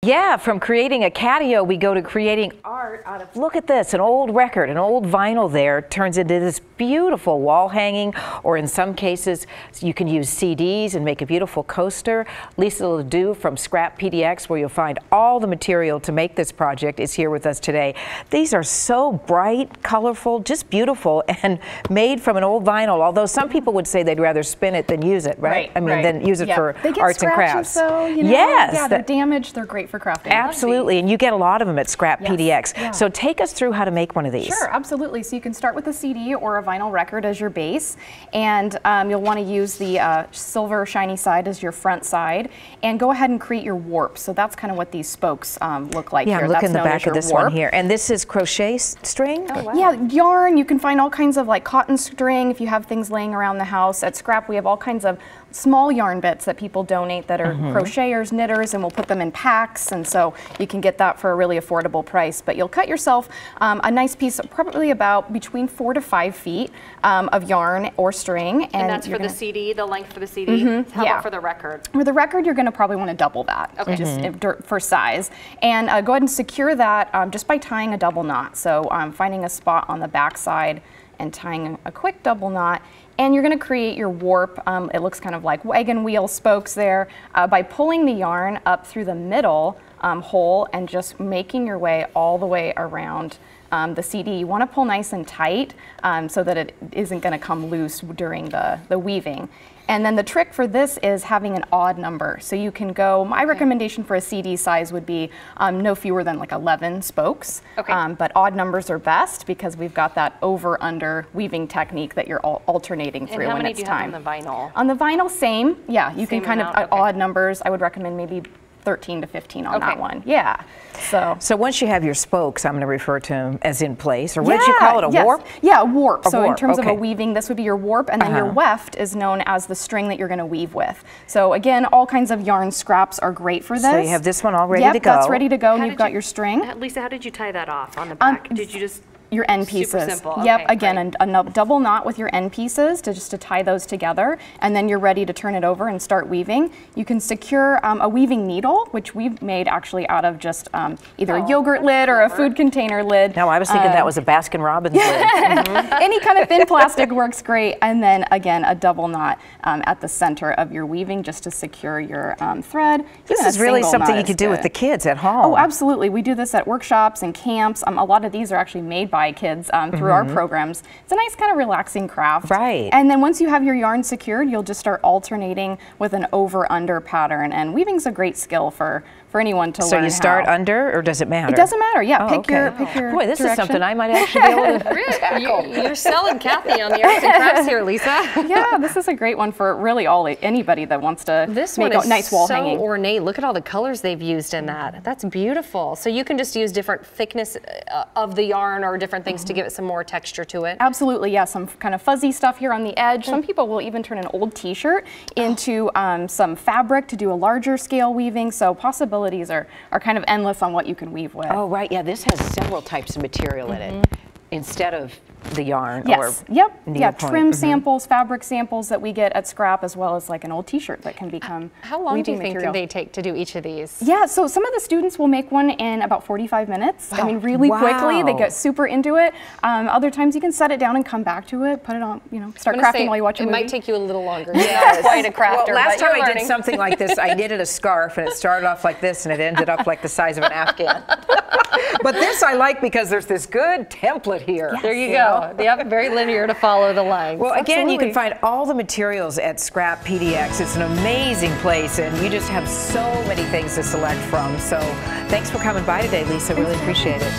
Yeah, from creating a catio, we go to creating art out of, look at this, an old record, an old vinyl there turns into this beautiful wall hanging, or in some cases, you can use CDs and make a beautiful coaster. Lisa Ledoux from Scrap PDX, where you'll find all the material to make this project, is here with us today. These are so bright, colorful, just beautiful, and made from an old vinyl, although some people would say they'd rather spin it than use it, right? I mean, than use it for arts and crafts. So, you know, yes. Yeah, they're damaged, they're great for crafting. Absolutely, and you get a lot of them at Scrap PDX. Yeah. So take us through how to make one of these. Sure, absolutely. So you can start with a CD or a vinyl record as your base, and you'll want to use the silver shiny side as your front side, and go ahead and create your warp. So that's kind of what these spokes look like here. Yeah, look in the back of this one here. And this is crochet string? Oh, wow. Yeah, yarn. You can find all kinds of like cotton string if you have things laying around the house. At Scrap, we have all kinds of small yarn bits that people donate that are crocheters, knitters, and we'll put them in packs, and so you can get that for a really affordable price. But you'll cut yourself a nice piece, probably about between 4 to 5 feet of yarn or string. And that's for the CD, the length for the CD? How about for the record? For the record, you're going to probably want to double that, just for size. And go ahead and secure that just by tying a double knot. So finding a spot on the back side and tying a quick double knot. And you're going to create your warp. It looks kind of like wagon wheel spokes there by pulling the yarn up through the middle hole and just making your way all the way around the CD. You want to pull nice and tight so that it isn't going to come loose during the weaving. And then the trick for this is having an odd number. So you can go, my recommendation for a CD size would be no fewer than like 11 spokes. But odd numbers are best because we've got that over-under weaving technique that you're alternating through when it's time. And how many do you have on the vinyl? On the vinyl, same. Yeah, you can kind of odd numbers. I would recommend maybe 13 to 15 on that one. Yeah. So once you have your spokes, I'm going to refer to them as in place, or what did you call it, a warp? Yeah, a warp. So in terms of a weaving, this would be your warp, and then your weft is known as the string that you're going to weave with. So again, all kinds of yarn scraps are great for this. So you have this one all ready to go. That's ready to go, and you've got your string. Lisa, how did you tie that off on the back? Did you just... Your end pieces. Super simple. Yep, again, a double knot with your end pieces to tie those together, and then you're ready to turn it over and start weaving. You can secure a weaving needle, which we've made actually out of just either a yogurt lid or a food container lid. No, I was thinking that was a Baskin-Robbins lid. Any kind of thin plastic works great, and then again, a double knot at the center of your weaving just to secure your thread. This is really something you could do with the kids at home. Oh, absolutely. We do this at workshops and camps. A lot of these are actually made by kids through our programs. It's a nice kind of relaxing craft. Right. And then once you have your yarn secured, you'll just start alternating with an over-under pattern. And weaving's a great skill for anyone to learn. So you start under, or does it matter? It doesn't matter. Yeah, pick your Boy, this is something I might actually be able to tackle. You're selling Kathy on the arts and crafts here, Lisa. Yeah, this is a great one for really anybody that wants to make a nice wall hanging. This one is so ornate. Look at all the colors they've used in that. That's beautiful. So you can just use different thickness of the yarn or different things to give it some more texture to it. Absolutely, yeah. Some kind of fuzzy stuff here on the edge. Some people will even turn an old T-shirt into some fabric to do a larger scale weaving. So possibilities are kind of endless on what you can weave with. Oh, right. Yeah, this has several types of material in it instead of the yarn or trim samples, fabric samples that we get at Scrap, as well as like an old T-shirt that can become How long do you think they take to do each of these? Yeah, so some of the students will make one in about 45 minutes. I mean, really quickly. They get super into it. Other times you can set it down and come back to it, put it on, start crafting while you watch a movie. It might take you a little longer. You're not quite a crafter. Well, last time I did something like this, I knitted a scarf, and it started off like this, and it ended up like the size of an Afghan. But this I like because there's this good template here. There you go. Yep, very linear to follow the lines. Well, again, you can find all the materials at Scrap PDX. It's an amazing place, and you just have so many things to select from. So thanks for coming by today, Lisa. Really appreciate it.